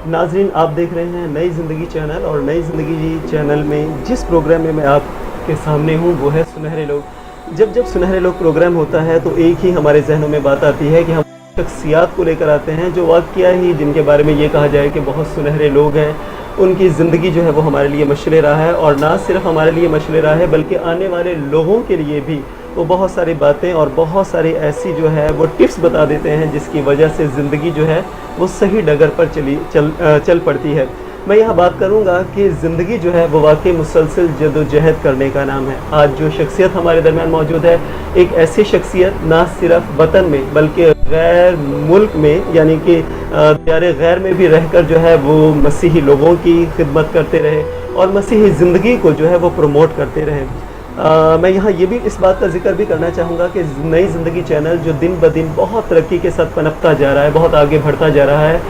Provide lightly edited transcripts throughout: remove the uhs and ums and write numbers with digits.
नाजरीन, आप देख रहे हैं नई ज़िंदगी चैनल, और नई ज़िंदगी चैनल में जिस प्रोग्राम में मैं आपके सामने हूँ वो है सुनहरे लोग। जब सुनहरे लोग प्रोग्राम होता है तो एक ही हमारे जहनों में बात आती है कि हम शख्सियात को लेकर आते हैं जो वाक़या ही जिनके बारे में ये कहा जाए कि बहुत सुनहरे लोग हैं। उनकी ज़िंदगी जो है वो हमारे लिए मशअल राह है, और ना सिर्फ हमारे लिए मशअल राह है बल्कि आने वाले लोगों के लिए भी वो बहुत सारी बातें और बहुत सारी ऐसी जो है वो टिप्स बता देते हैं जिसकी वजह से ज़िंदगी जो है वो सही डगर पर चल पड़ती है। मैं यहाँ बात करूँगा कि ज़िंदगी जो है वो वाकई मुसलसल जदोजहद करने का नाम है। आज जो शख्सियत हमारे दरमियान मौजूद है, एक ऐसी शख्सियत ना सिर्फ वतन में बल्कि गैर मुल्क में यानी कि प्यारे गैर में भी रहकर जो है वो मसीही लोगों की खिदमत करते रहे और मसीही ज़िंदगी को जो है वो प्रमोट करते रहे। मैं यहाँ ये भी इस बात का जिक्र भी करना चाहूँगा कि नई ज़िंदगी चैनल जो दिन ब दिन बहुत तरक्की के साथ पनपता जा रहा है, बहुत आगे बढ़ता जा रहा है,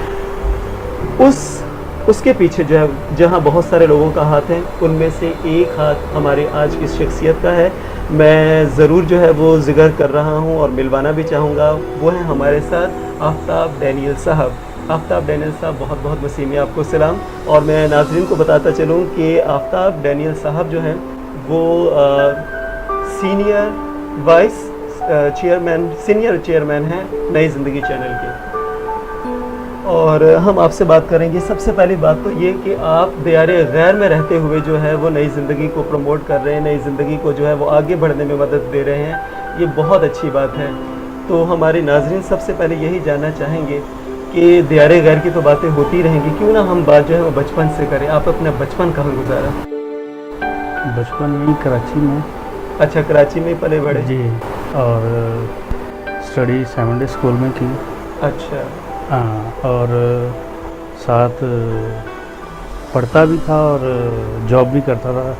उसके पीछे जो है जहाँ बहुत सारे लोगों का हाथ है, उनमें से एक हाथ हमारे आज की शख्सियत का है। मैं ज़रूर जो है वो जिक्र कर रहा हूँ और मिलवाना भी चाहूँगा। वो है हमारे साथ आफ्ताब डैनियल साहब। आफ्ताब डैनियल साहब, बहुत बहुत वसीम आपको सलाम। और मैं नाज़रीन को बताता चलूँ कि आफ्ताब डैनियल साहब जो हैं वो सीनियर चेयरमैन हैं नई ज़िंदगी चैनल के। और हम आपसे बात करेंगे सबसे पहली बात तो ये कि आप दियारे गैर में रहते हुए जो है वो नई ज़िंदगी को प्रमोट कर रहे हैं, नई ज़िंदगी को जो है वो आगे बढ़ने में मदद दे रहे हैं, ये बहुत अच्छी बात है। तो हमारे नाज़रीन सबसे पहले यही जानना चाहेंगे कि दियारे गैर की तो बातें होती रहेंगी, क्यों ना हम बात जो है वो बचपन से करें। आप अपना बचपन कहाँ गुजारा? बचपन में कराची में। अच्छा, कराची में पले बड़े जी, और स्टडी 7 डे स्कूल में की। अच्छा। हाँ, और साथ पढ़ता भी था और जॉब भी करता था।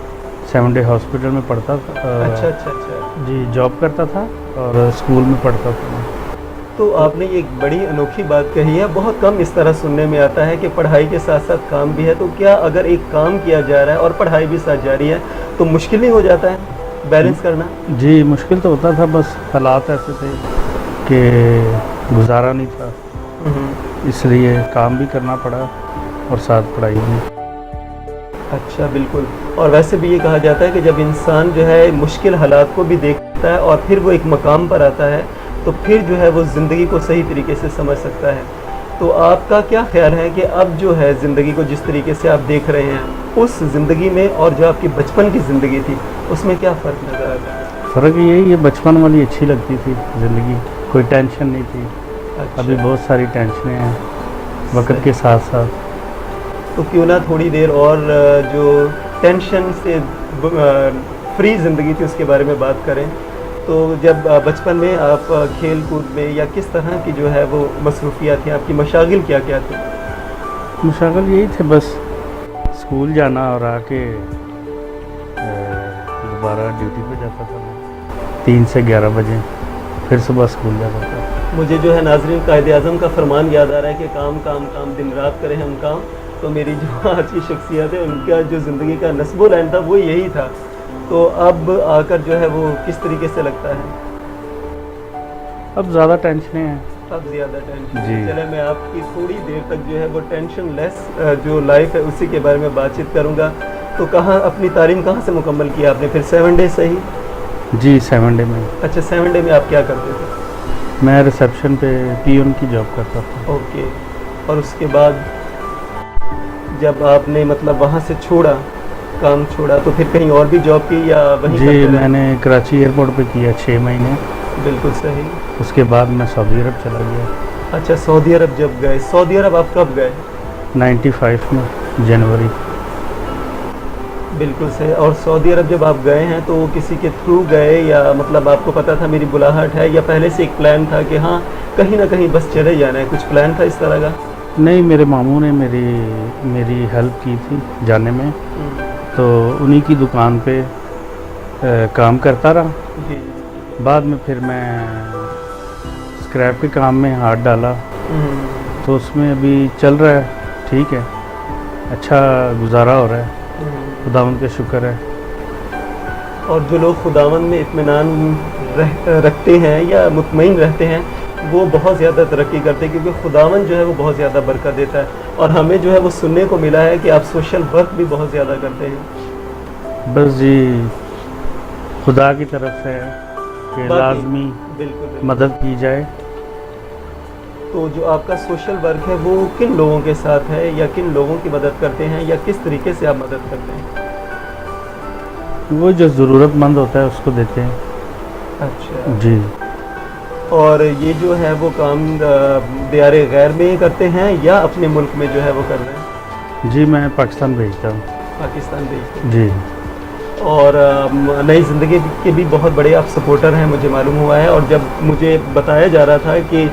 7 डे हॉस्पिटल में पढ़ता था। अच्छा। जी, जॉब करता था और स्कूल में पढ़ता था। तो आपने ये एक बड़ी अनोखी बात कही है, बहुत कम इस तरह सुनने में आता है कि पढ़ाई के साथ साथ काम भी है। तो क्या अगर एक काम किया जा रहा है और पढ़ाई भी साथ जारी है तो मुश्किल नहीं हो जाता है बैलेंस करना? जी, मुश्किल तो होता था, बस हालात ऐसे थे कि गुजारा नहीं था, इसलिए काम भी करना पड़ा और साथ पढ़ाई भी। अच्छा, बिल्कुल। और वैसे भी ये कहा जाता है कि जब इंसान जो है मुश्किल हालात को भी देखता है और फिर वो एक मकाम पर आता है तो फिर जो है वो ज़िंदगी को सही तरीके से समझ सकता है। तो आपका क्या ख्याल है कि अब जो है ज़िंदगी को जिस तरीके से आप देख रहे हैं, उस ज़िंदगी में और जो आपकी बचपन की ज़िंदगी थी उसमें क्या फ़र्क नज़र आता है? फ़र्क यही है, बचपन वाली अच्छी लगती थी ज़िंदगी, कोई टेंशन नहीं थी। अच्छा। अभी बहुत सारी टेंशनें हैं वक्त के साथ साथ। तो क्यों ना थोड़ी देर और जो टेंशन से फ्री ज़िंदगी थी उसके बारे में बात करें। तो जब बचपन में आप खेल कूद में या किस तरह की जो है वो मसरूफियात थी, आपकी मशागिल क्या क्या थी? मशागिल यही थे, बस स्कूल जाना और आके दोबारा ड्यूटी पे जाता था मैं 3 से 11 बजे, फिर सुबह स्कूल जाता था। मुझे जो है नाज़रीन कायदे आज़म का फरमान याद आ रहा है कि काम काम काम दिन रात करें हम काम। तो मेरी जो आज की शख्सियत है उनका जो ज़िंदगी का नस्बो लाइन था वो यही था। तो अब आकर जो है वो किस तरीके से लगता है? अब ज़्यादा टेंशनें हैं। अब ज़्यादा टेंशन। जी। चले, मैं आपकी थोड़ी देर तक जो है वो टेंशन लेस जो लाइफ है उसी के बारे में बातचीत करूँगा। तो कहाँ अपनी तालीम कहाँ से मुकम्मल किया आपने? फिर 7 डे से ही? जी, 7 डे में। अच्छा, 7 डे में आप क्या करते थे? मैं रिसेप्शन पे पियोन की जॉब करता था। ओके। और उसके बाद जब आपने मतलब वहाँ से काम छोड़ा तो फिर कहीं और भी जॉब की या वहीं? जी, मैंने कराची एयरपोर्ट पे किया 6 महीने। बिल्कुल सही। उसके बाद मैं सऊदी अरब चला गया। अच्छा, सऊदी अरब जब गए, सऊदी अरब आप कब गए? 95 में, जनवरी। बिल्कुल सही। और सऊदी अरब जब आप गए हैं तो किसी के थ्रू गए या मतलब आपको पता था मेरी बुलाहट है, या पहले से एक प्लान था कि हाँ कहीं ना कहीं बस चले जाना है, कुछ प्लान था इस तरह का? नहीं, मेरे मामू ने मेरी हेल्प की थी जाने में, तो उन्हीं की दुकान पे काम करता रहा। जी। बाद में फिर मैं स्क्रैप के काम में हाथ डाला, तो उसमें अभी चल रहा है, ठीक है, अच्छा गुजारा हो रहा है, खुदावंद का शुक्र है। और जो लोग खुदावंद में इत्मीनान रखते हैं या मुतमईन रहते हैं, وہ بہت زیادہ ترقی کرتے ہیں، کیونکہ خداوند جو ہے وہ بہت زیادہ برکت دیتا ہے، اور ہمیں جو ہے وہ سننے کو ملا ہے کہ آپ سوشل ورک بھی بہت زیادہ کرتے ہیں۔ بس جی خدا کی طرف سے ہے کہ باقی لازمی بالکل مدد کی جائے۔ تو جو آپ کا سوشل ورک ہے وہ کن لوگوں کے ساتھ ہے، یا کن لوگوں کی مدد کرتے ہیں، یا کس طریقے سے آپ مدد کرتے ہیں؟ وہ جو ضرورت مند ہوتا ہے اس کو دیتے ہیں۔ اچھا جی اور یہ جو ہے وہ کام دیار غیر میں کرتے ہیں یا اپنے ملک میں جو ہے وہ کر رہے ہیں؟ جی میں پاکستان بھیجتا ہوں۔ پاکستان بھیجتے ہیں۔ جی اور نئی زندگی کے بھی بہت بڑے آپ سپورٹر ہیں، مجھے معلوم ہوا ہے، اور جب مجھے بتایا جا رہا تھا کہ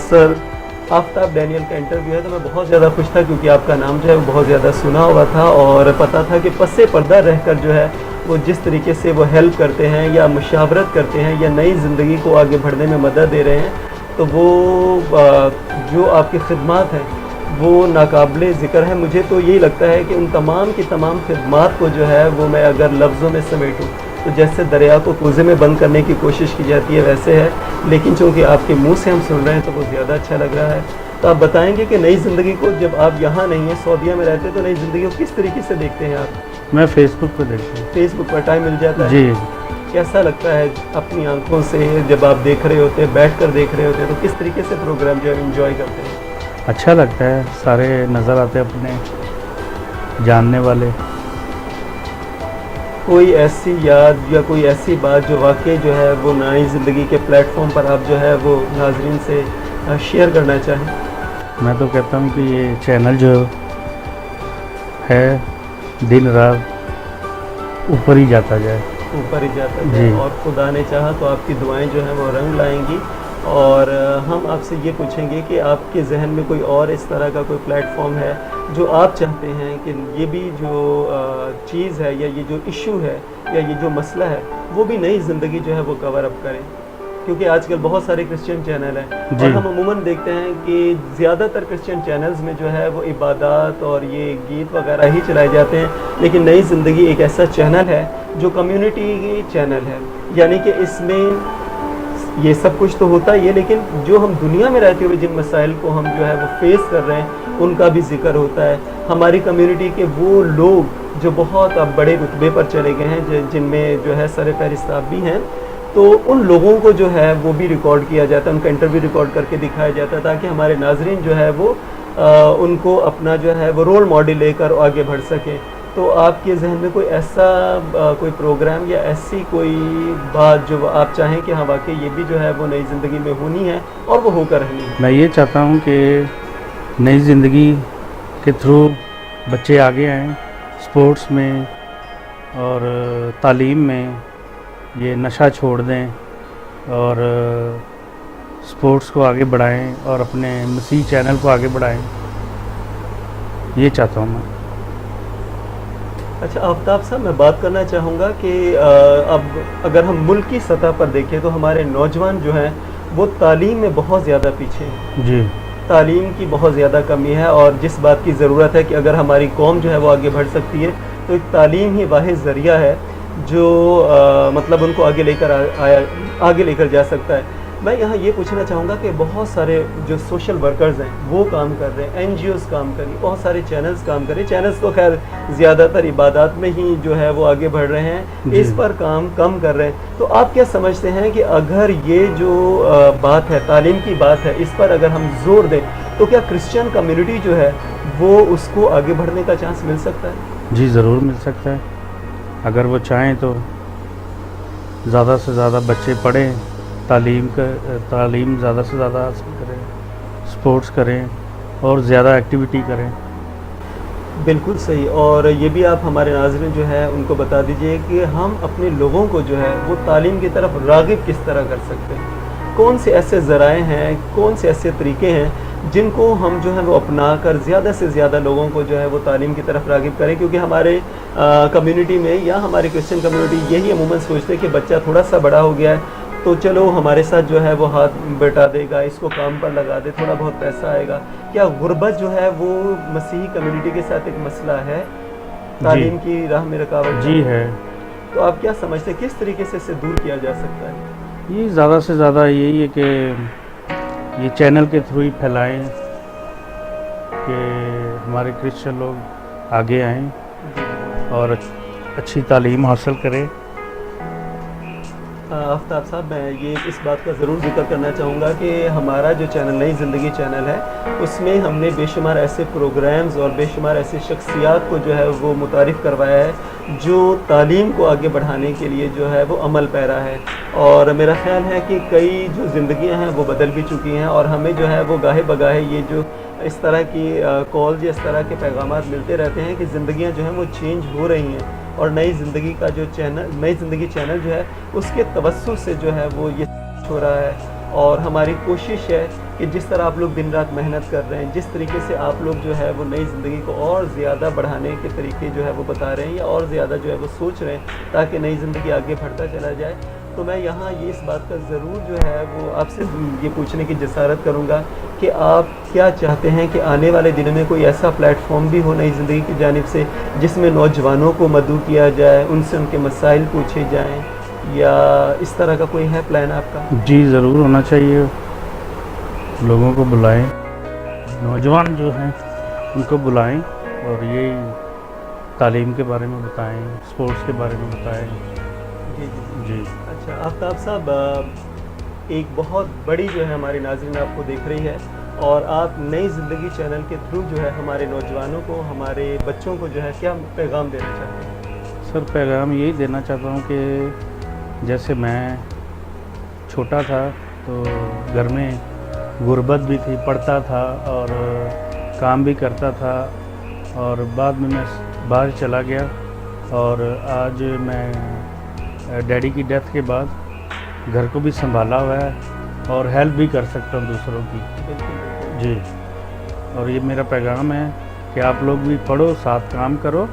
سر آفتاب ڈینیل کا انٹرویو ہے تو میں بہت زیادہ خوش تھا، کیونکہ آپ کا نام جو ہے وہ بہت زیادہ سنا ہوا تھا، اور پتہ تھا کہ پس پردہ رہ کر جو ہے وہ جس طریقے سے وہ ہیلپ کرتے ہیں یا مشاورت کرتے ہیں یا نئی زندگی کو آگے بڑھنے میں مدد دے رہے ہیں، تو وہ جو آپ کی خدمات ہیں وہ ناقابل ذکر ہے۔ مجھے تو یہی لگتا ہے کہ ان تمام کی تمام خدمات کو جو ہے وہ میں اگر لفظوں میں سمیٹوں تو جیسے دریا کو کوزے میں بند کرنے کی کوشش کی جاتی ہے ویسے ہے، لیکن چونکہ آپ کے منہ سے ہم سن رہے ہیں تو وہ زیادہ اچھا لگ رہا ہے۔ تو آپ بتائیں گے کہ نئی زندگی کو، جب آپ یہاں نہیں ہیں سعودیہ میں رہتے، تو نئی زندگی کو کس طریقے سے دیکھتے ہیں آپ؟ میں فیس بک پہ دیکھتا ہوں۔ فیس بک پر ٹائم مل جاتا ہے؟ جی کیسا لگتا ہے اپنی آنکھوں سے جب آپ دیکھ رہے ہوتے ہیں، بیٹھ کر دیکھ رہے ہوتے ہیں، تو کس طریقے سے پروگرام جو ہے انجوائے کرتے ہیں؟ اچھا لگتا ہے، سارے نظر آتے اپنے جاننے والے۔ کوئی ایسی یاد یا کوئی ایسی بات جو واقعی جو ہے وہ نئی زندگی کے پلیٹ فارم پر آپ جو ہے وہ ناظرین سے شیئر کرنا چاہیں؟ میں تو کہتا ہوں کہ یہ چینل جو ہے دن رات اوپر ہی جاتا جائے، اوپر ہی جاتا ہے، جی۔ اور خدا نے چاہا تو آپ کی دعائیں جو ہیں وہ رنگ لائیں گی، اور ہم آپ سے یہ پوچھیں گے کہ آپ کے ذہن میں کوئی اور اس طرح کا کوئی پلیٹ فارم ہے جو آپ چاہتے ہیں کہ یہ بھی جو چیز ہے یا یہ جو ایشو ہے یا یہ جو مسئلہ ہے وہ بھی نئی زندگی جو ہے وہ کور اپ کریں، کیونکہ آج کل بہت سارے کرسچین چینل ہیں، جی۔ اور ہم عموماً دیکھتے ہیں کہ زیادہ تر کرسچین چینلز میں جو ہے وہ عبادات اور یہ گیت وغیرہ ہی چلائے جاتے ہیں، لیکن نئی زندگی ایک ایسا چینل ہے جو کمیونٹی کی چینل ہے، یعنی کہ اس میں یہ سب کچھ تو ہوتا ہی ہے، لیکن جو ہم دنیا میں رہتے ہوئے جن مسائل کو ہم جو ہے وہ فیس کر رہے ہیں ان کا بھی ذکر ہوتا ہے۔ ہماری کمیونٹی کے وہ لوگ جو بہت اب بڑے رتبے پر چلے گئے ہیں، جن میں جو ہے سر فہرست آپ بھی ہیں، تو ان لوگوں کو جو ہے وہ بھی ریکارڈ کیا جاتا ہے، ان کا انٹرویو ریکارڈ کر کے دکھایا جاتا ہے، تاکہ ہمارے ناظرین جو ہے وہ ان کو اپنا جو ہے وہ رول ماڈل لے کر آگے بڑھ سکیں۔ تو آپ کے ذہن میں کوئی ایسا کوئی پروگرام یا ایسی کوئی بات جو آپ چاہیں کہ ہاں واقعی یہ بھی جو ہے وہ نئی زندگی میں ہونی ہے اور وہ ہو کر رہنی ہے؟ میں یہ چاہتا ہوں کہ نئی زندگی کے تھرو بچے آگے آئیں، سپورٹس میں اور تعلیم میں یہ نشہ چھوڑ دیں اور سپورٹس کو آگے بڑھائیں اور اپنے مسیح چینل کو آگے بڑھائیں، یہ چاہتا ہوں میں۔ اچھا آفتاب صاحب، میں بات کرنا چاہوں گا کہ اب اگر ہم ملکی سطح پر دیکھیں تو ہمارے نوجوان جو ہیں وہ تعلیم میں بہت زیادہ پیچھے ہیں، جی تعلیم کی بہت زیادہ کمی ہے، اور جس بات کی ضرورت ہے کہ اگر ہماری قوم جو ہے وہ آگے بڑھ سکتی ہے تو ایک تعلیم ہی واحد ذریعہ ہے جو مطلب ان کو آگے لے کر جا سکتا ہے۔ میں یہاں یہ پوچھنا چاہوں گا کہ بہت سارے جو سوشل ورکرز ہیں وہ کام کر رہے ہیں، این جی اوز کام کر رہی ہیں، بہت سارے چینلز کام کر رہے ہیں، چینلز تو خیر زیادہ تر عبادات میں ہی جو ہے وہ آگے بڑھ رہے ہیں، جی۔ اس پر کام کم کر رہے ہیں۔ تو آپ کیا سمجھتے ہیں کہ اگر یہ جو بات ہے، تعلیم کی بات ہے، اس پر اگر ہم زور دیں تو کیا کرسچین کمیونٹی جو ہے وہ اس کو آگے بڑھنے کا چانس مل سکتا ہے؟ جی ضرور مل سکتا ہے، اگر وہ چاہیں تو زیادہ سے زیادہ بچے پڑھیں، تعلیم زیادہ سے زیادہ حاصل کریں، سپورٹس کریں اور زیادہ ایکٹیویٹی کریں۔ بالکل صحیح، اور یہ بھی آپ ہمارے ناظرین جو ہے ان کو بتا دیجئے کہ ہم اپنے لوگوں کو جو ہے وہ تعلیم کی طرف راغب کس طرح کر سکتے ہیں، کون سے ایسے ذرائع ہیں، کون سے ایسے طریقے ہیں جن کو ہم جو ہے وہ اپنا کر زیادہ سے زیادہ لوگوں کو جو ہے وہ تعلیم کی طرف راغب کریں، کیونکہ ہمارے کمیونٹی میں یا ہماری کرسچن کمیونٹی یہی عموماً سوچتے ہیں کہ بچہ تھوڑا سا بڑا ہو گیا ہے تو چلو ہمارے ساتھ جو ہے وہ ہاتھ بٹا دے گا، اس کو کام پر لگا دے، تھوڑا بہت پیسہ آئے گا۔ کیا غربت جو ہے وہ مسیحی کمیونٹی کے ساتھ ایک مسئلہ ہے، تعلیم کی راہ میں رکاوٹ؟ جی ہے۔ تو آپ کیا سمجھتے ہیں کس طریقے سے اسے دور کیا جا سکتا ہے؟ یہ زیادہ سے زیادہ یہی ہے کہ ये चैनल के थ्रू ही फैलाएं कि हमारे क्रिश्चियन लोग आगे आएं और अच्छी तालीम हासिल करें। आफ्ताब साहब, मैं ये इस बात का ज़रूर जिक्र करना चाहूँगा कि हमारा जो चैनल नई ज़िंदगी चैनल है उसमें हमने बेशुमार ऐसे प्रोग्राम्स और बेशुमार ऐसी शख्सियात को जो है वो मुतारिफ़ करवाया है जो तालीम को आगे बढ़ाने के लिए जो है वो अमल पैरा है। और मेरा ख़्याल है कि कई जो ज़िंदगियाँ हैं वो बदल भी चुकी हैं और हमें जो है वो गाहे बगाहे ये जो इस तरह की कॉल या इस तरह के पैगामात मिलते रहते हैं कि ज़िंदगियाँ जो हैं वो चेंज हो रही हैं। और नई ज़िंदगी का जो चैनल नई ज़िंदगी चैनल जो है उसके तवस्सुस से जो है वो ये हो रहा है। और हमारी कोशिश है कि जिस तरह आप लोग दिन रात मेहनत कर रहे हैं, जिस तरीके से आप लोग जो है वो नई ज़िंदगी को और ज़्यादा बढ़ाने के तरीके जो है वो बता रहे हैं या और ज़्यादा जो है वो सोच रहे हैं ताकि नई ज़िंदगी आगे बढ़ता चला जाए, तो मैं यहाँ ये इस बात का ज़रूर जो है वो आपसे ये पूछने की जसारत करूँगा कि आप क्या चाहते हैं कि आने वाले दिनों में कोई ऐसा प्लेटफॉर्म भी हो नई ज़िंदगी की जानिब से जिसमें नौजवानों को मदऊ किया जाए, उनसे उनके मसाइल पूछे जाएं, या इस तरह का कोई है प्लान आपका? जी ज़रूर होना चाहिए। लोगों को बुलाएं, नौजवान जो हैं उनको बुलाएं और यही तालीम के बारे में बताएं, स्पोर्ट्स के बारे में बताएं। जी। अच्छा आफ्ताब साहब, एक बहुत बड़ी जो है हमारी नाज़रीन आपको देख रही है और आप नई ज़िंदगी चैनल के थ्रू जो है हमारे नौजवानों को, हमारे बच्चों को जो है क्या पैगाम देना चाहते हैं? सर पैगाम यही देना चाहता हूँ कि जैसे मैं छोटा था तो घर में गुर्बत भी थी, पढ़ता था और काम भी करता था और बाद में मैं बाहर चला गया और आज मैं डैडी की डेथ के बाद घर को भी संभाला हुआ है और हेल्प भी कर सकता हूँ दूसरों की। जी। और ये मेरा पैगाम है कि आप लोग भी पढ़ो, साथ काम करो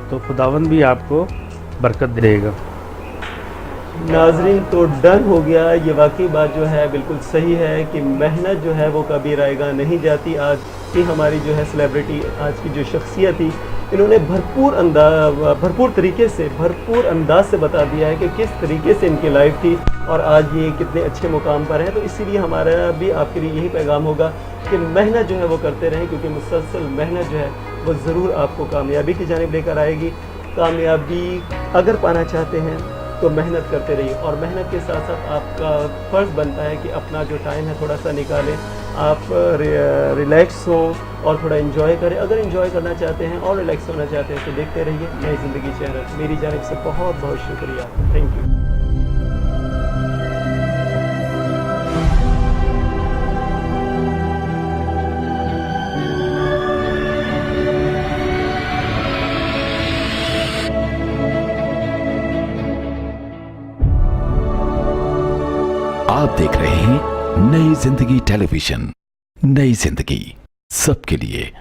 तो खुदावंद भी आपको बरकत देगा। नाजरीन, तो डन हो गया। ये वाकई बात जो है बिल्कुल सही है कि मेहनत जो है वो कभी रायगा नहीं जाती। आज की हमारी जो है सेलिब्रिटी, आज की जो शख्सियत थी, इन्होंने भरपूर तरीके से, भरपूर अंदाज से बता दिया है कि किस तरीके से इनकी लाइफ थी और आज ये कितने अच्छे मुकाम पर हैं। तो इसीलिए हमारा भी आपके लिए यही पैगाम होगा कि मेहनत जो है वो करते रहें, क्योंकि मुसलसल मेहनत जो है वो ज़रूर आपको कामयाबी की जानिब लेकर आएगी। कामयाबी अगर पाना चाहते हैं तो मेहनत करते रहिए और मेहनत के साथ साथ आपका फ़र्ज़ बनता है कि अपना जो टाइम है थोड़ा सा निकालें, आप रिलैक्स हों और थोड़ा एंजॉय करें। अगर एंजॉय करना चाहते हैं और रिलैक्स होना चाहते हैं तो देखते रहिए नई ज़िंदगी चैनल। मेरी जानिब से बहुत बहुत शुक्रिया। Thank you. आप देख रहे हैं नई जिंदगी टेलीविजन। नई जिंदगी सबके लिए।